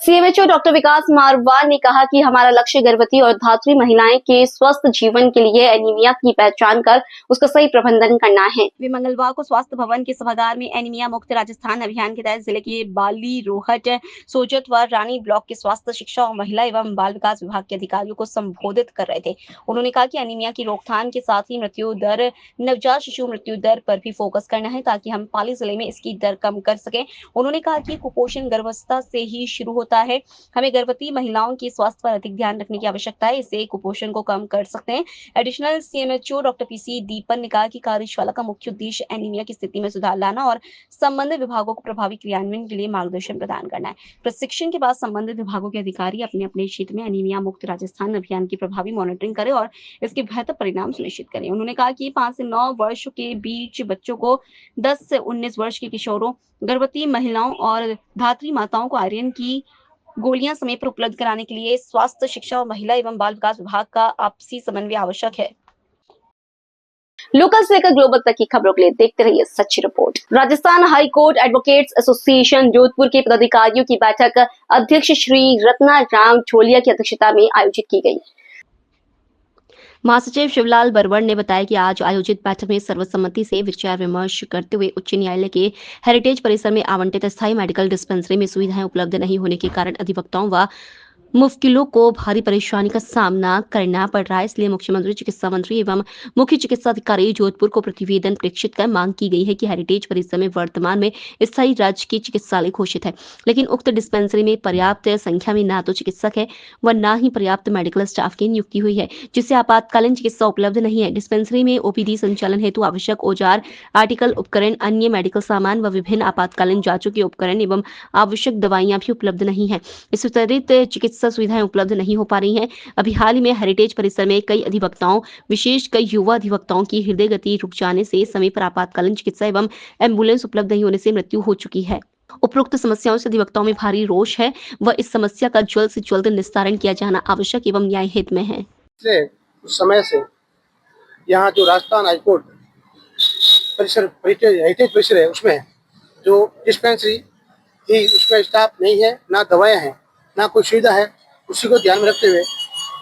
CMHO doctor विकास मारवार ने कहा कि हमारा लक्ष्य गर्भवती और धात्री महिलाएं के स्वस्थ जीवन के लिए एनीमिया की पहचान कर उसका सही प्रबंधन करना है। वे मंगलवार को स्वास्थ्य भवन के सभागार में एनीमिया मुक्त राजस्थान अभियान के तहत जिले के बाली, रोहट, सोजत व रानी ब्लॉक के स्वास्थ्य, शिक्षा और महिला एवं बाल विकास विभाग के अधिकारियों को संबोधित कर रहे थे। उन्होंने कहा कि एनीमिया की रोकथाम के साथ ही मृत्यु दर, नवजात शिशु मृत्यु दर पर भी फोकस करना है ताकि हम पाली जिले में इसकी दर कम कर सके। उन्होंने कहा कि कुपोषण गर्भावस्था से ही शुरू होता है। हमें गर्भवती महिलाओं के स्वास्थ्य पर अधिक ध्यान रखने की आवश्यकता है, इससे कुपोषण को कम कर सकते हैं। एडिशनल सीएमएचओ डॉक्टर पीसी दीपन ने कहा कि कार्यशाला का मुख्य उद्देश्य एनीमिया की स्थिति में सुधार लाना और संबंधित विभागों को प्रभावी क्रियान्वयन के लिए मार्गदर्शन प्रदान करना है। प्रशिक्षण के बाद संबंधित विभागों के अधिकारी अपने अपने क्षेत्र में एनीमिया मुक्त राजस्थान अभियान की प्रभावी मॉनिटरिंग करें और इसके बेहतर परिणाम सुनिश्चित करें। उन्होंने कहा कि 5 से 9 वर्ष के बीच बच्चों को, 10 से 19 वर्ष के किशोरों, गर्भवती महिलाओं और धात्री माताओं को आयरन की गोलियां समय पर उपलब्ध कराने के लिए स्वास्थ्य, शिक्षा और महिला एवं बाल विकास विभाग का आपसी समन्वय आवश्यक है। लोकल से लेकर ग्लोबल तक की खबरों के लिए देखते रहिए सच्ची report. Rajasthan high court advocates association Jodhpur के पदाधिकारियों की बैठक अध्यक्ष श्री रत्ना राम ठोलिया की अध्यक्षता में आयोजित की गई। महासचिव शिवलाल बरवड़ ने बताया कि आज आयोजित बैठक में सर्वसम्मति से विचार विमर्श करते हुए उच्च न्यायालय के हेरिटेज परिसर में आवंटित स्थायी मेडिकल डिस्पेंसरी में सुविधाएं उपलब्ध नहीं होने के कारण अधिवक्ताओं व मुवक्किलों को भारी परेशानी का सामना करना पड़ रहा है। इसलिए मुख्यमंत्री, चिकित्सा मंत्री एवं मुख्य चिकित्सा अधिकारी जोधपुर को प्रतिवेदन प्रेषित कर मांग की गई है कि हेरिटेज परिसर में वर्तमान में स्थायी राजकीय चिकित्सालय घोषित है, लेकिन उक्त डिस्पेंसरी में पर्याप्त संख्या में ना तो चिकित्सक है व न ही पर्याप्त मेडिकल स्टाफ की नियुक्ति हुई है, जिससे आपातकालीन चिकित्सा उपलब्ध नहीं है। डिस्पेंसरी में ओपीडी संचालन हेतु आवश्यक औजार, आर्टिकल, उपकरण, अन्य मेडिकल सामान व विभिन्न आपातकालीन जांचों के उपकरण एवं आवश्यक दवाइयां भी उपलब्ध नहीं है। इस वितरित चिकित्सा सुविधाएं उपलब्ध नहीं हो पा रही हैं। अभी हाल ही में हेरिटेज परिसर में कई अधिवक्ताओं, विशेष कई युवा अधिवक्ताओं की हृदय गति रुक जाने से समय पर आपातकालीन चिकित्सा एवं एम्बुलेंस उपलब्ध नहीं होने से मृत्यु हो चुकी है। उपरोक्त समस्याओं से अधिवक्ताओं में भारी रोष है व इस समस्या का जल्द से जल्द निस्तारण किया जाना आवश्यक एवं न्याय हित में है। उस समय से यहाँ जो राजस्थान हाईकोर्ट परिसर हेरिटेज परिसर है, उसमें जो डिस्पेंसरी थी उसमें स्टाफ नहीं है, ना दवाएं हैं, ना कोई सुविधा है। उसी को ध्यान में रखते हुए,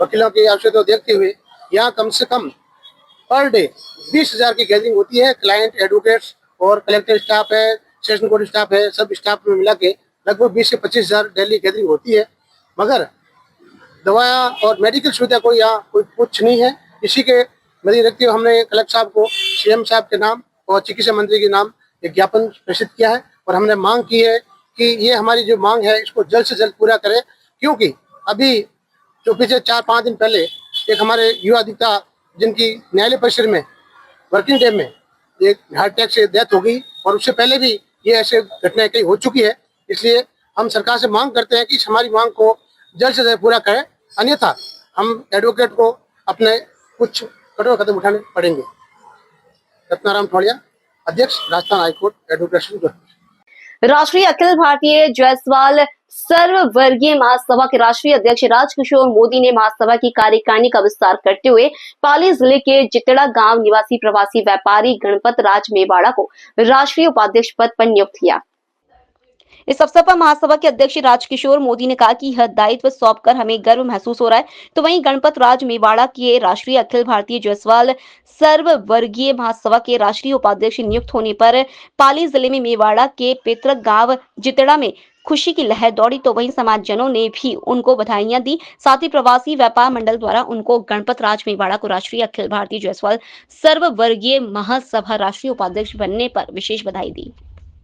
वकीलों की आवश्यकता देखते हुए यहाँ कम से कम पर डे 20,000 की गैदरिंग होती है। क्लाइंट, एडवोकेट्स और कलेक्टर स्टाफ है, सेशन कोर्ट स्टाफ है, सब स्टाफ में मिला के लगभग 20 से 25,000 डेली गैदरिंग होती है। मगर दवाएं और मेडिकल सुविधा कोई यहाँ कोई कुछ नहीं है। इसी के मध्य रखते हुए हमने कलेक्टर साहब को, सीएम साहब के नाम और चिकित्सा मंत्री के नाम एक ज्ञापन प्रेषित किया है और हमने मांग की है कि ये हमारी जो मांग है इसको जल्द से जल्द पूरा करें, क्योंकि अभी जो पिछले 4-5 दिन पहले एक हमारे युवा अधिवक्ता जिनकी न्यायालय परिसर में वर्किंग डे में एक हार्ट अटैक से डेथ हो गई और उससे पहले भी ये ऐसे घटनाएं कई हो चुकी है। इसलिए हम सरकार से मांग करते हैं कि हमारी मांग को जल्द से जल्द पूरा करें, अन्यथा हम एडवोकेट को अपने कुछ कठोर कदम उठाने पड़ेंगे। रत्नाराम ठोलिया, अध्यक्ष, राजस्थान हाईकोर्ट एडवोकेट। राष्ट्रीय अखिल भारतीय जायसवाल सर्ववर्गीय महासभा के राष्ट्रीय अध्यक्ष राजकिशोर मोदी ने महासभा की कार्यकारिणी का विस्तार करते हुए पाली जिले के जितड़ा गांव निवासी प्रवासी व्यापारी गणपत राज मेवाड़ा को राष्ट्रीय उपाध्यक्ष पद पर नियुक्त किया। इस अवसर पर महासभा के अध्यक्ष राजकिशोर मोदी ने कहा कि यह दायित्व सौंपकर हमें गर्व महसूस हो रहा है। तो वहीं गणपत राज मेवाड़ा के राष्ट्रीय अखिल भारतीय जायसवाल सर्ववर्गीय महासभा के राष्ट्रीय उपाध्यक्ष नियुक्त होने पर पाली जिले में मेवाड़ा के पैतृक गांव जितड़ा में खुशी की लहर दौड़ी। तो वहीं समाजजनों ने भी उनको बधाइयां दी। साथ ही प्रवासी व्यापार मंडल द्वारा उनको गणपत राज मेवाड़ा को राष्ट्रीय अखिल भारतीय जायसवाल सर्ववर्गीय महासभा राष्ट्रीय उपाध्यक्ष बनने पर विशेष बधाई दी।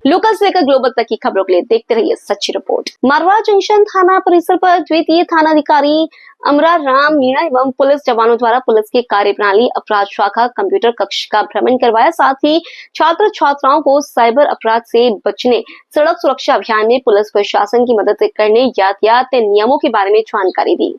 लोकल से लेकर ग्लोबल तक की खबरों के लिए देखते रहिए सच्ची रिपोर्ट। मारवाड़ जंक्शन थाना परिसर पर द्वितीय थानाधिकारी अमरा राम मीणा एवं पुलिस जवानों द्वारा पुलिस की कार्यप्रणाली अपराध शाखा कंप्यूटर कक्ष का भ्रमण करवाया। साथ ही छात्र छात्राओं को साइबर अपराध से बचने, सड़क सुरक्षा अभियान में पुलिस प्रशासन की मदद करने, यातायात नियमों के बारे में जानकारी दी।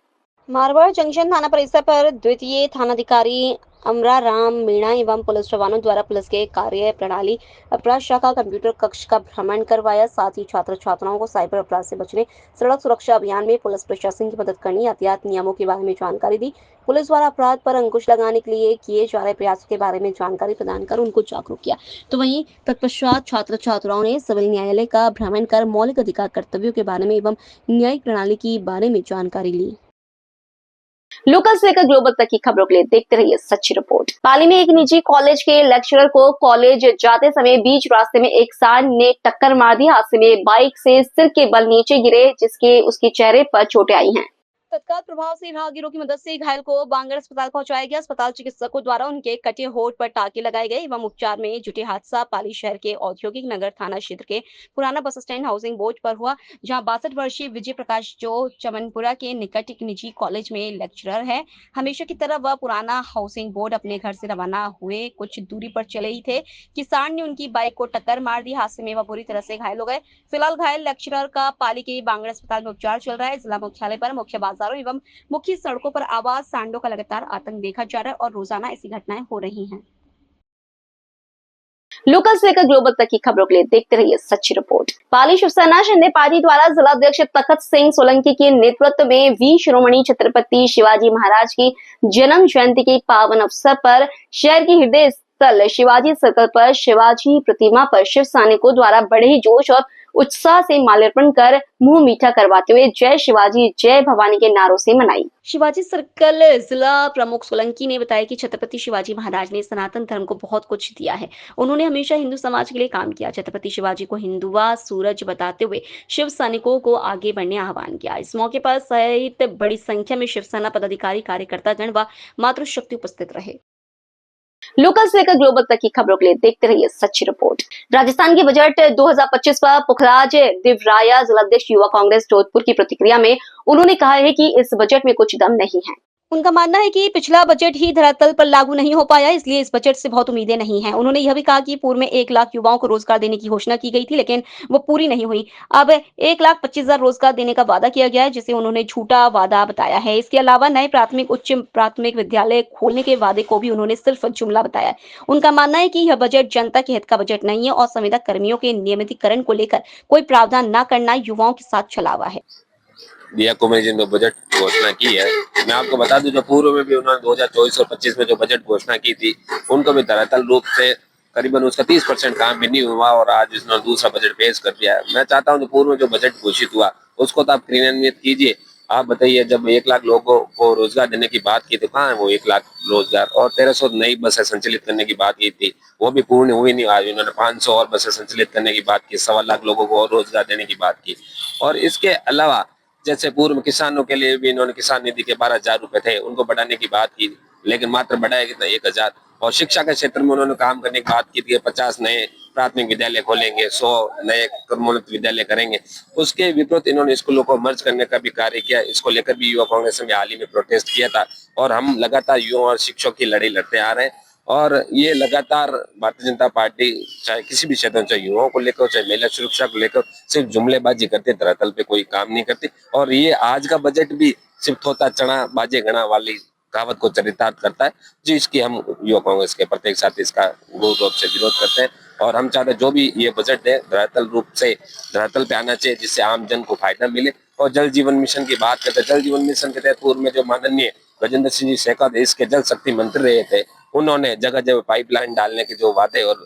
मारवाड़ जंक्शन थाना परिसर पर द्वितीय थानाधिकारी अमरा राम मीणा एवं पुलिस जवानों द्वारा पुलिस के कार्य प्रणाली अपराध शाखा कंप्यूटर कक्ष का भ्रमण करवाया। साथ ही छात्र छात्राओं को साइबर अपराध से बचने, सड़क सुरक्षा अभियान में पुलिस प्रशासन की मदद करने, यातायात नियमों के बारे में जानकारी दी। पुलिस द्वारा अपराध पर अंकुश लगाने के लिए किए जा रहे प्रयासों के बारे में जानकारी प्रदान कर उनको जागरूक किया। तो वहीं तत्पश्चात छात्र छात्राओं ने सिविल न्यायालय का भ्रमण कर मौलिक अधिकार कर्तव्यों के बारे में एवं न्यायिक प्रणाली के बारे में जानकारी ली। लोकल से लेकर ग्लोबल तक की खबरों के लिए देखते रहिए सच्ची रिपोर्ट। पाली में एक निजी कॉलेज के लेक्चरर को कॉलेज जाते समय बीच रास्ते में एक सांड ने टक्कर मार दी। हादसे में बाइक से सिर के बल नीचे गिरे, जिसके उसके चेहरे पर चोटें आई हैं। तत्काल प्रभाव से राहगीरों की मदद से घायल को बांगड़ अस्पताल पहुंचाया गया। अस्पताल चिकित्सकों द्वारा उनके कटे होठ पर टाके लगाए गए एवं उपचार में जुटे। हादसा पाली शहर के औद्योगिक नगर थाना क्षेत्र के पुराना बस स्टैंड हाउसिंग बोर्ड पर हुआ, जहां 62 वर्षीय विजय प्रकाश जो चमनपुरा के निकट एक निजी कॉलेज में लेक्चरर है, हमेशा की तरह वह पुराना हाउसिंग बोर्ड अपने घर से रवाना हुए कुछ दूरी पर चले ही थे कि सांड ने उनकी बाइक को टक्कर मार दी। हादसे में वह बुरी तरह से घायल हो गए। फिलहाल घायल लेक्चरर का पाली के बांगड़ अस्पताल में उपचार चल रहा है। जिला मुख्यालय पर मुख्य बाजारों एवं मुख्य सड़कों पर आवाज सांडों का लगातार आतंक देखा जा रहा है और रोजाना ऐसी घटनाएं हो रही हैं। लोकल से लेकर ग्लोबल तक की खबरों के लिए देखते रहिए सच्ची रिपोर्ट। पाली शिवसेना शिंदे पार्टी द्वारा जिलाध्यक्ष तखत सिंह सोलंकी के नेतृत्व में वीर शिरोमणि छत्रपति शिवाजी महाराज की जन्म जयंती के पावन अवसर पर शहर की हृदय स्थल शिवाजी सर्कल पर शिवाजी प्रतिमा पर शिव सैनिकों द्वारा बड़े ही जोश और उत्साह से माल्यार्पण कर मुंह मीठा करवाते हुए जय शिवाजी जय भवानी के नारों से मनाई। शिवाजी सर्कल जिला प्रमुख सोलंकी ने बताया कि छत्रपति शिवाजी महाराज ने सनातन धर्म को बहुत कुछ दिया है। उन्होंने हमेशा हिंदू समाज के लिए काम किया। छत्रपति शिवाजी को हिंदुआ सूरज बताते हुए शिव सैनिकों को आगे बढ़ने आह्वान किया। इस मौके पर सहित बड़ी संख्या में शिवसेना पदाधिकारी, कार्यकर्ता गण व मातृशक्ति उपस्थित रहे। लोकल से लेकर ग्लोबल तक की खबरों के लिए देखते रहिए सच्ची रिपोर्ट। राजस्थान के बजट 2025 पर पुखराज दिवराया जिलाध्यक्ष युवा कांग्रेस जोधपुर की प्रतिक्रिया में उन्होंने कहा है कि इस बजट में कुछ दम नहीं है। उनका मानना है कि पिछला बजट ही धरातल पर लागू नहीं हो पाया, इसलिए इस बजट से बहुत उम्मीदें नहीं हैं। उन्होंने यह भी कहा कि पूर्व में 1 लाख युवाओं को रोजगार देने की घोषणा की गई थी, लेकिन वो पूरी नहीं हुई। अब 1,25,000 रोजगार देने का वादा किया गया है, जिसे उन्होंने झूठा वादा बताया है। इसके अलावा नए प्राथमिक उच्च प्राथमिक विद्यालय खोलने के वादे को भी उन्होंने सिर्फ जुमला बताया है। उनका मानना है कि यह बजट जनता के हित का बजट नहीं है और संविदा कर्मियों के नियमितीकरण को लेकर कोई प्रावधान न करना युवाओं के साथ छलावा है। दिया कुमारी जी ने बजट घोषणा की है, मैं आपको बता दूं जो पूर्व में भी उन्होंने 2024 और 25 में जो बजट घोषणा की थी उनको भी धरातल रूप से करीबन उसका 30% काम भी नहीं हुआ और आज इन्होंने दूसरा बजट पेश कर दिया है। मैं चाहता हूं जो पूर्व में जो बजट घोषित हुआ उसको तो आप क्रियान्वित कीजिए। आप बताइए, जब 1 लाख लोगों को रोजगार देने की बात की थी, कहाँ है वो 1 लाख रोजगार? और 1300 नई बसें संचालित करने की बात की थी, वो भी पूर्ण हुई नहीं। आज उन्होंने 500 और बसें संचालित करने की बात की, 1.25 लाख लोगों को और रोजगार देने की बात की। और इसके अलावा जैसे पूर्व में किसानों के लिए भी इन्होंने किसान निधि के 12,000 रुपए थे, उनको बढ़ाने की बात की, लेकिन मात्र बढ़ाया कितना, 1,000। और शिक्षा के क्षेत्र में उन्होंने काम करने की बात की थी, 50 नए प्राथमिक विद्यालय खोलेंगे, 100 नए क्रमोन्नत विद्यालय करेंगे। उसके विपरीत इन्होंने स्कूलों को मर्ज करने का भी कार्य किया। इसको लेकर भी युवा कांग्रेस ने हाल ही में प्रोटेस्ट किया था और हम लगातार युवा और शिक्षकों की लड़ाई लड़ते आ रहे हैं। और ये लगातार भारतीय जनता पार्टी चाहे किसी भी क्षेत्र में, चाहे युवाओं को लेकर, चाहे महिला सुरक्षा को लेकर, सिर्फ जुमलेबाजी करते, धरातल पे कोई काम नहीं करते। और ये आज का बजट भी सिर्फ थोता चढ़ा बाजे गणा वाली कहावत को चरितार्थ करता है, जिसकी हम युवा कांग्रेस के प्रत्येक साथी इसका घोर रूप से विरोध करते हैं। और हम चाहते हैं जो भी ये बजट है धरातल रूप से धरातल पे आना चाहिए, जिससे आम जन को फायदा मिले। और जल जीवन मिशन की बात करते हैं, जल जीवन मिशन के तहत पूर्व में जो माननीय गजेंद्र सिंह जी शेखावत इसके जल शक्ति मंत्री रहे थे, उन्होंने जगह जगह पाइपलाइन डालने के जो वादे और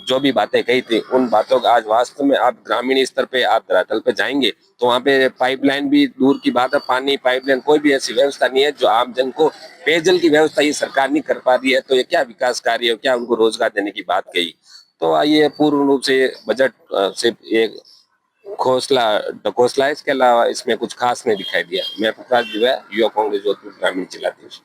जो भी बातें कही थी, उन बातों का आज वास्तव में आप ग्रामीण स्तर पे आप धरातल पे जाएंगे तो वहाँ पे पाइपलाइन भी दूर की बात है, पानी पाइपलाइन कोई भी ऐसी व्यवस्था नहीं है जो आम जन को पेयजल की व्यवस्था ये सरकार नहीं कर पा रही है। तो ये क्या विकास कार्य है, क्या उनको रोजगार देने की बात कही? तो आइए, पूर्ण रूप से बजट सिर्फ एक ढकोसला है, इसके अलावा इसमें कुछ खास नहीं दिखाई दिया। मैं प्रकाश जो है युवा कांग्रेस जोधपुर ग्रामीण जिलाध्यक्ष।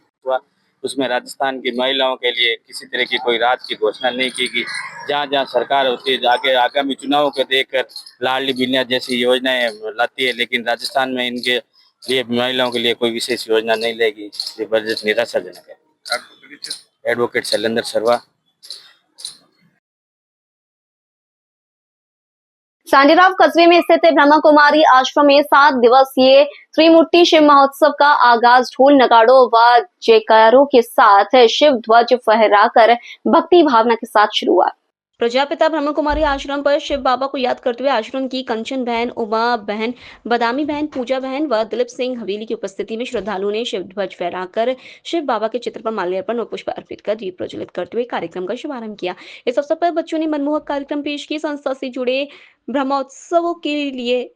उसमें राजस्थान की महिलाओं के लिए किसी तरह की कोई राहत की घोषणा नहीं की गई। जहाँ जहाँ सरकार होती है आगे आगामी चुनावों को देखकर लाडली बिनिया जैसी योजनाएं लाती है, लेकिन राजस्थान में इनके लिए महिलाओं के लिए कोई विशेष योजना नहीं लेगी। ये बजट निराशाजनक है। एडवोकेट शैलेंद्र शर्मा। सांडीराव कस्बे में स्थित ब्रह्मा कुमारी आश्रम में 7 दिवसीय त्रिमूर्ति शिव महोत्सव का आगाज ढोल नगाड़ों व जयकारों के साथ शिव ध्वज फहराकर भक्ति भावना के साथ शुरू हुआ। प्रजापिता ब्रह्मा कुमारी आश्रम पर शिव बाबा को याद करते हुए आश्रम की कंचन बहन, उमा बहन, बदामी बहन, पूजा बहन व दिलीप सिंह हवेली की उपस्थिति में श्रद्धालुओं ने शिव ध्वज फहराकर शिव बाबा के चित्र पर माल्यार्पण और पुष्प अर्पित कर दीप प्रज्वलित करते हुए कार्यक्रम का शुभारंभ किया। इस अवसर पर बच्चों ने मनमोहक कार्यक्रम पेश किए। संस्था से जुड़े ब्रह्मोत्सवों के लिए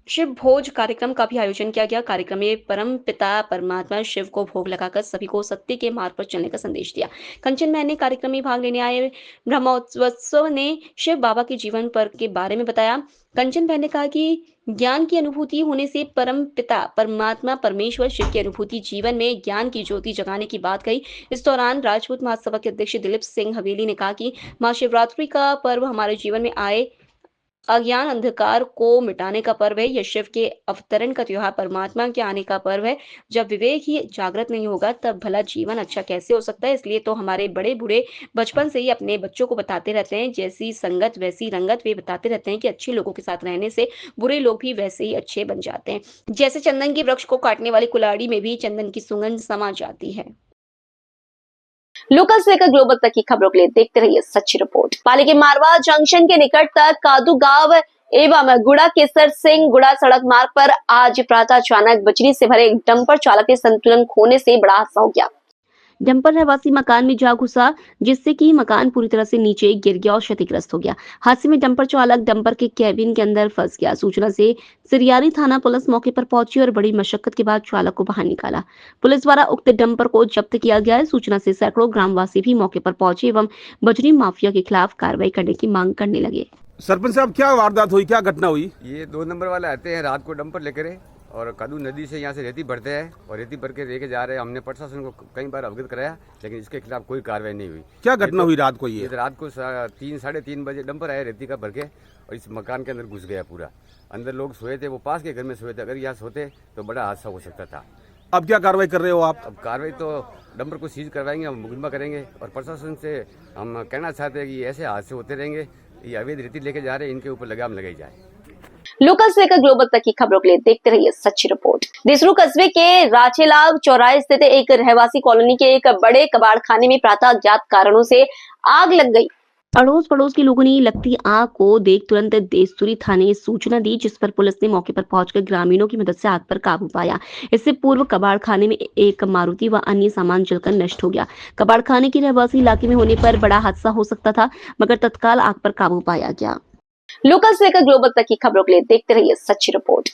शिव भोज कार्यक्रम का भी आयोजन किया गया। कार्यक्रम में परम पिता परमात्मा शिव को भोग लगाकर सभी को सत्य के मार्ग पर चलने का संदेश दिया। कंचन बहन ने कार्यक्रम में भाग लेने आए ब्रह्मोत्सव ने शिव बाबा के जीवन पर के बारे में बताया। कंचन बहन ने कहा कि ज्ञान की अनुभूति होने से परम पिता परमात्मा परमेश्वर शिव की अनुभूति जीवन में ज्ञान की ज्योति जगाने की बात कही। इस दौरान राजपूत महासभा के अध्यक्ष दिलीप सिंह हवेली ने कहा कि महाशिवरात्रि का पर्व हमारे जीवन में आए अज्ञान अंधकार को मिटाने का पर्व है। यह शिव के अवतरण का त्योहार परमात्मा के आने का पर्व है। जब विवेक ही जागृत नहीं होगा तब भला जीवन अच्छा कैसे हो सकता है। इसलिए तो हमारे बड़े बूढ़े बचपन से ही अपने बच्चों को बताते रहते हैं, जैसी संगत वैसी रंगत। वे बताते रहते हैं कि अच्छे लोगों के साथ रहने से बुरे लोग भी वैसे ही अच्छे बन जाते हैं। जैसे चंदन के वृक्ष को काटने वाली कुल्हाड़ी में भी चंदन की सुगंध समा जाती है। लोकल से लेकर ग्लोबल तक की खबरों के लिए देखते रहिए सच्ची रिपोर्ट। पाली के मारवा जंक्शन के निकट तक कादू गांव एवं गुड़ा केसर सिंह गुड़ा सड़क मार्ग पर आज प्रातः अचानक बजरी से भरे एक डंपर चालक के संतुलन खोने से बड़ा हादसा हो गया। डंपर रहवासी मकान में जा घुसा, जिससे कि मकान पूरी तरह से नीचे गिर गया और क्षतिग्रस्त हो गया। हादसे में डंपर चालक डंपर के कैबिन के अंदर फंस गया। सूचना से सिरियारी थाना पुलिस मौके पर पहुंची और बड़ी मशक्कत के बाद चालक को बाहर निकाला। पुलिस द्वारा उक्त डंपर को जब्त किया गया है। सूचना से सैकड़ों ग्रामवासी भी मौके पर पहुंचे एवं बजरी माफिया के खिलाफ कार्रवाई करने की मांग करने लगे। सरपंच साहब, क्या वारदात हुई, क्या घटना हुई? ये 2 नंबर वाले आते हैं रात को डंपर लेकर और कादू नदी से यहाँ से रेती भरते हैं और रेती भर के लेके जा रहे हैं। हमने प्रशासन को कई बार अवगत कराया लेकिन इसके खिलाफ कोई कार्रवाई नहीं हुई। क्या घटना हुई रात को? ये रात को 3 साढ़े 3 बजे डंपर आया रेती का भर के और इस मकान के अंदर घुस गया पूरा। अंदर लोग सोए थे, वो पास के घर में सोए थे। अगर यहाँ सोते तो बड़ा हादसा हो सकता था। अब क्या कार्रवाई कर रहे हो आप? अब कार्रवाई तो डंपर को सीज करवाएंगे, हम मुकदमा करेंगे और प्रशासन से हम कहना चाहते हैं कि ऐसे हादसे होते रहेंगे। ये अवैध रेती लेके जा रहे हैं, इनके ऊपर लगाम लगाई जाए। लोकल से लेकर ग्लोबल तक की खबरों के लिए देखते रहिए सच्ची रिपोर्ट। देसरू कस्बे के राचेलाव चौराहे स्थित एक रहवासी कॉलोनी के एक बड़े कबाड़खाने में प्रातः अज्ञात कारणों से आग लग गई। अड़ोस पड़ोस के लोगों ने लगती आग को देख तुरंत देसुरी थाने सूचना दी, जिस पर पुलिस ने मौके पर पहुंचकर ग्रामीणों की मदद से आग पर काबू पाया। इससे पूर्व कबाड़खाने में एक मारुति व अन्य सामान जलकर नष्ट हो गया। कबाड़खाने के रहवासी इलाके में होने पर बड़ा हादसा हो सकता था, मगर तत्काल आग पर काबू पाया गया। लोकल से लेकर ग्लोबल तक की खबरों के लिए देखते रहिए सच्ची रिपोर्ट।